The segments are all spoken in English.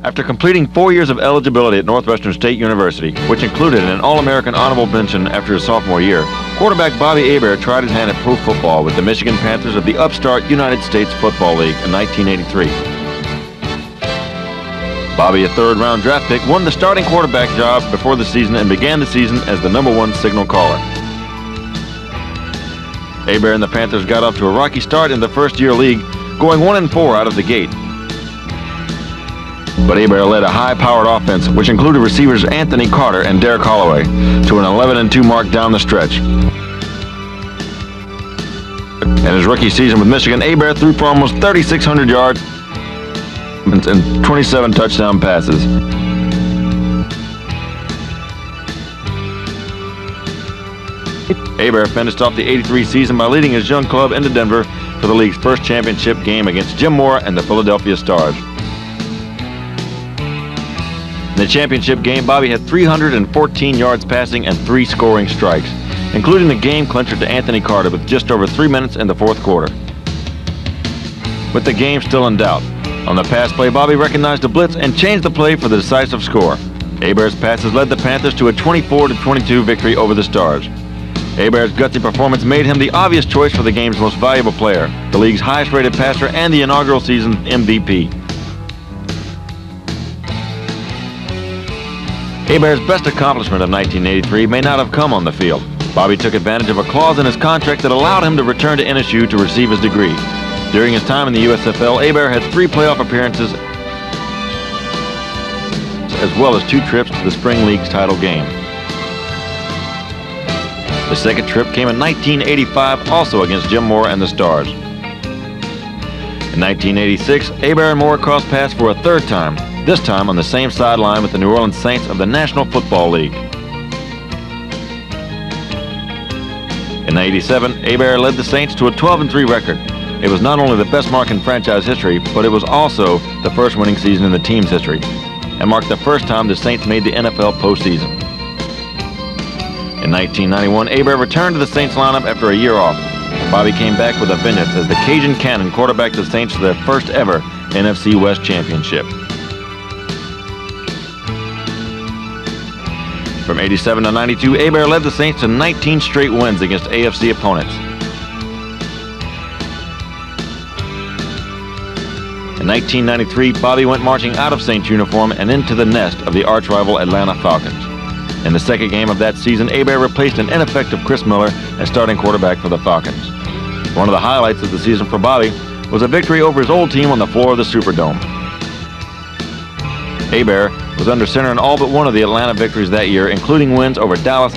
After completing 4 years of eligibility at Northwestern State University, which included an All-American honorable mention after his sophomore year, quarterback Bobby Hebert tried his hand at pro football with the Michigan Panthers of the upstart United States Football League in 1983. Bobby, a third-round draft pick, won the starting quarterback job before the season and began the season as the #1 signal caller. Hebert and the Panthers got off to a rocky start in the first-year league, going 1-4 out of the gate. But Hebert led a high-powered offense, which included receivers Anthony Carter and Derek Holloway, to an 11-2 mark down the stretch. In his rookie season with Michigan, Hebert threw for almost 3,600 yards and 27 touchdown passes. Hebert finished off the '83 season by leading his young club into Denver for the league's first championship game against Jim Mora and the Philadelphia Stars. In the championship game, Bobby had 314 yards passing and 3 scoring strikes, including the game clincher to Anthony Carter with just over 3 minutes in the fourth quarter. With the game still in doubt, on the pass play, Bobby recognized a blitz and changed the play for the decisive score. Hebert's passes led the Panthers to a 24-22 victory over the Stars. Hebert's gutsy performance made him the obvious choice for the game's most valuable player, the league's highest-rated passer, and the inaugural season MVP. Hebert's best accomplishment of 1983 may not have come on the field. Bobby took advantage of a clause in his contract that allowed him to return to NSU to receive his degree. During his time in the USFL, Hebert had 3 playoff appearances as well as 2 trips to the Spring League's title game. The second trip came in 1985, also against Jim Mora and the Stars. In 1986, Hebert and Mora crossed paths for a third time, this time on the same sideline with the New Orleans Saints of the National Football League. In '87, Hebert led the Saints to a 12-3 record. It was not only the best mark in franchise history, but it was also the first winning season in the team's history, and marked the first time the Saints made the NFL postseason. In 1991, Hebert returned to the Saints lineup after a year off. Bobby came back with a vengeance as the Cajun Cannon quarterbacked the Saints to their first ever NFC West championship. From '87 to '92, Hebert led the Saints to 19 straight wins against AFC opponents. In 1993, Bobby went marching out of Saints uniform and into the nest of the arch-rival Atlanta Falcons. In the second game of that season, Hebert replaced an ineffective Chris Miller as starting quarterback for the Falcons. One of the highlights of the season for Bobby was a victory over his old team on the floor of the Superdome. Hebert was under center in all but one of the Atlanta victories that year, including wins over Dallas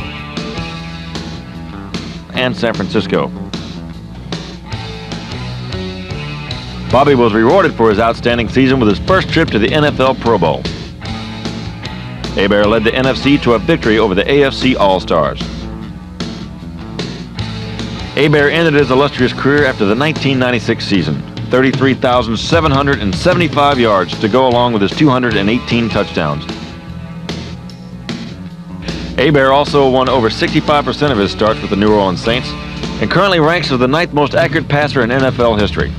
and San Francisco. Bobby was rewarded for his outstanding season with his first trip to the NFL Pro Bowl. Hebert led the NFC to a victory over the AFC All-Stars. Hebert ended his illustrious career after the 1996 season, 33,775 yards to go along with his 218 touchdowns. Hebert also won over 65% of his starts with the New Orleans Saints and currently ranks as the 9th most accurate passer in NFL history.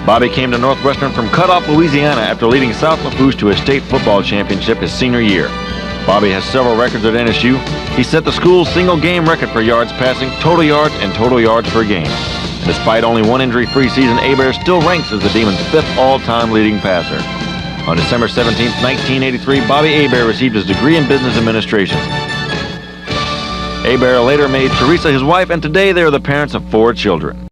Bobby came to Northwestern from Cutoff, Louisiana after leading South Lafourche to a state football championship his senior year. Bobby has several records at NSU. He set the school's single-game record for yards passing, total yards, and total yards per game. And despite only one injury-free season, Hebert still ranks as the Demons' 5th all-time leading passer. On December 17, 1983, Bobby Hebert received his degree in business administration. Hebert later made Teresa his wife, and today they are the parents of 4 children.